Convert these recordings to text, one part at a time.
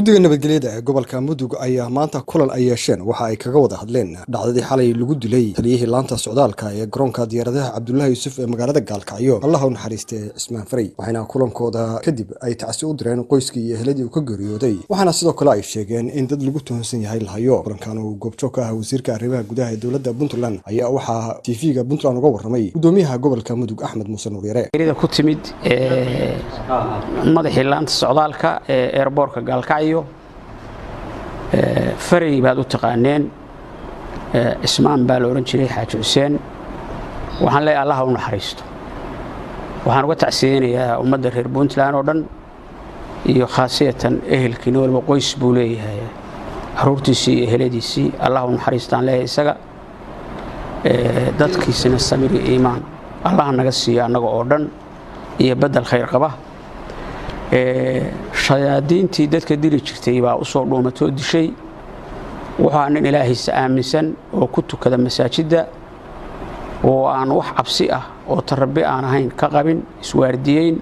Guddiga nabadgelyada ee gobolka Mudug ayaa maanta kulan ay yeesheen waxa ay kaga wada hadleen dhacdadii xalay lagu dilay taliyihii laanta socdaalka ee garoonka diyaaradaha Cabdullaahi Yuusuf ee magaalada Gaalkacyo. Allahu naxariistee Ismaan Faray. Waxayna kulankooda kadib ay tacsi u direen qoyskii iyo eheladii uu ka geeriyooday. Waxaana sidoo kale ay sheegeen in dad lagu tuhunsan yahay la hayo. Kulankan uu goobjoog ka ahaa wasiirka arrimaha gudaha ee dowladda Puntland ayaa waxa TV-ga Puntland uga warramay gudoomiyaha gobolka Mudug Axmed Muuse Nuuryare. ku timid madaxii laanta socdaalka ee airportka Gaalkacyo Faray baad u taqaaneen Ismaan baa la oran jiray Xaaji Xuseen waxaan leeyahay Allah u naxariisto waxaan uga tacsiyeenayaa ummadda reer Puntland oo dhan iyo khaasiyatan ehelkiina walba qoys buu leeyahay caruurtiisii iyo eheladiisii Allah u naxariistaan leeyahay isaga dadkiisina samir iyo iimaan Allah naga siiyo anaga oo dhan iyo badal khayr qaba shayaadiintii dadka dili jirtay baa u soo dhoomatoo dishay waxaan in ilaahiisa aaminsan oo ku tukada masaajida oo aan wax cabsi ah oo tarbi aan ahayn ka qabin iswaardiyeyn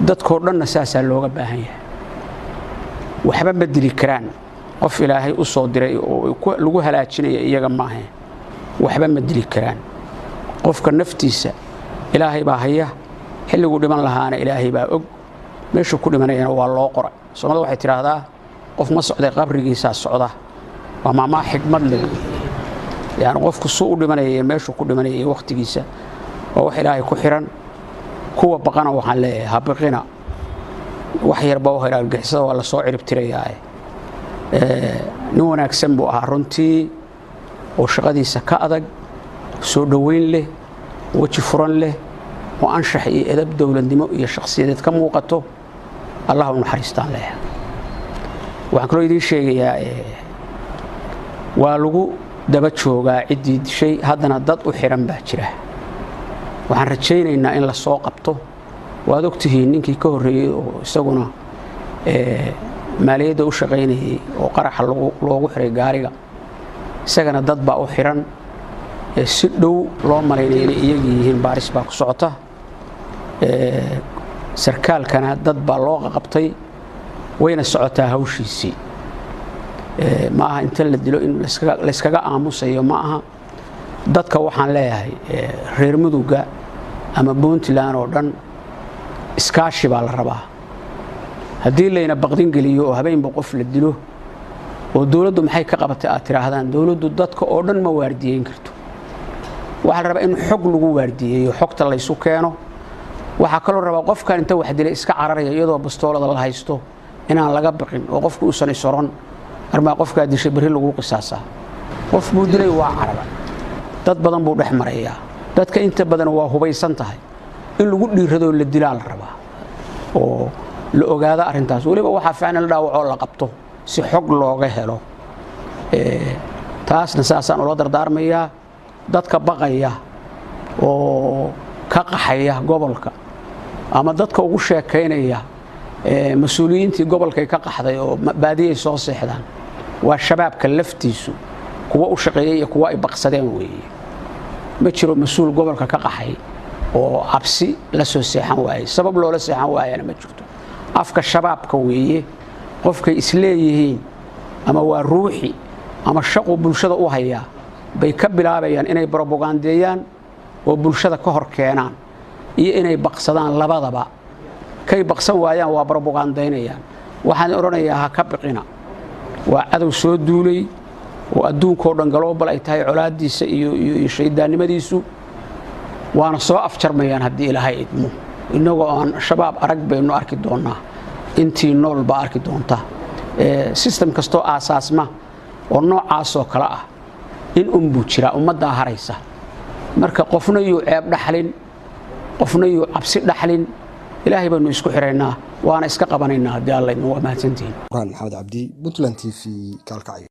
dadkoo dhanna saasaa looga baahan yahay waxba ma dili karaan qof ilaahay u soo diray oo lagu halaajinaya iyaga ma ahayn waxba ma dili karaan qofka naftiisa ilaahay baa haya xilligu dhiman lahaana ilaahay baa og meesha ku dhimanayna waa loo qoray Soomaalida waxay tiraahdaa qof ma socday qabrigiisa socda waa maama xigmad leh yaani qofku soo u dhimanaya meesha ku dhimanaya waqtigiisa oo wax ilaahay ku xiran kuwa baqana waxaan leeyahay habqina wax yarba oo helaal gixisada waa la soo cirib tirayaa nin wanaagsan buu ahaa runtii oo shaqadiisa ka adag soo dhaweyn leh waji furan leh oo anshax iyo edab dawladnimo iyo shakhsiyadeed ka muuqato Allah u naxariistaan leeyahay waxaan kaloo idin sheegayaa waa lagu daba joogaa cidii dishay haddana dad u xiran baa jira waxaan rajaynaynaa in la soo qabto waad ogtihiin ninkii ka horeeyay oo isaguna maaliyadda u shaqaynayay oo qaraxa loogu xiray gaariga isagana dad baa u xiran si dhow loo maleynay inay iyaga yihiin baaris baa ku socota sarkaalkana dad baa loo qabtay wayna socotaa hawshiisii ma aha inta la dilo in la iskaga aamusayo ma aha dadka waxaan leeyahay reer Mudugga ama Puntland oo dhan iskaashi baa la rabaa haddii layna baqdin geliyo oo habeenba qof la dilo oo dawladdu maxay ka qabatay aad tiraahdaan dawladdu dadka oo dhan ma waardiyeyn karto waxa la rabaa in xog lagu waardiyeeyo xogta la isu keeno waxa kale rabaa qofkan inta wax dilay iska cararaya iyadoo bastoolada la haysto inaan laga baqin oo qofku uusan isoron arma qofka dishay bari lagu qisaasa qof buu dilay waa caraba dad badan buu dhex maraya dadka inta badan waa hubaysan tahay in lagu dhiirado la dilaa la rabaa oo la ogaado arintaas waliba waxa fiican la dhaawaco la qabto si xog looga helo taasna saasaan loo dardaarmayaa dadka baqaya oo ka qaxaya gobolka ama dadka ugu sheekeynaya mas'uuliyiintii gobolka ka qaxday oo baadiyay soo seexdaan waa shabaabka laftiisu kuwa u shaqeeyay kuwa ay baqsadeen weeye ma jiro mas'uul gobolka ka qaxay oo cabsi la soo seexan waayay sabab loola seexan waayana ma jirto afka shabaabka weeye qofka isleeyihiin ama waa ruuxi ama shaqo bulshada u haya bay ka bilaabayaan inay propagandeeyaan oo bulshada ka hor keenaan iyo inay baqsadaan labadaba kay baqsan waayaan waa propagandeynayaan waxaan oranayaa ha ka baqina waa cadow soo duulay oo adduunka oo dhan global ay tahay colaadiisa iyo shaydaannimadiisu waana soo afjarmayaan haddii ilaahay idmo inagoo aan shabaab arag baynu arki doonaa intii nool baa arki doonta system kastoo aasaasma oo noocaas oo kala ah in buu jira ummadda haraysa marka qofna uu ceeb dhaxlin qofna uu cabsi dhaxlin ilaahay baanu isku xireynaa waana iska qabanaynaa hadii Allah inoo mahadsantiin Maxamed Cabdi Puntland TV Gaalkacyo.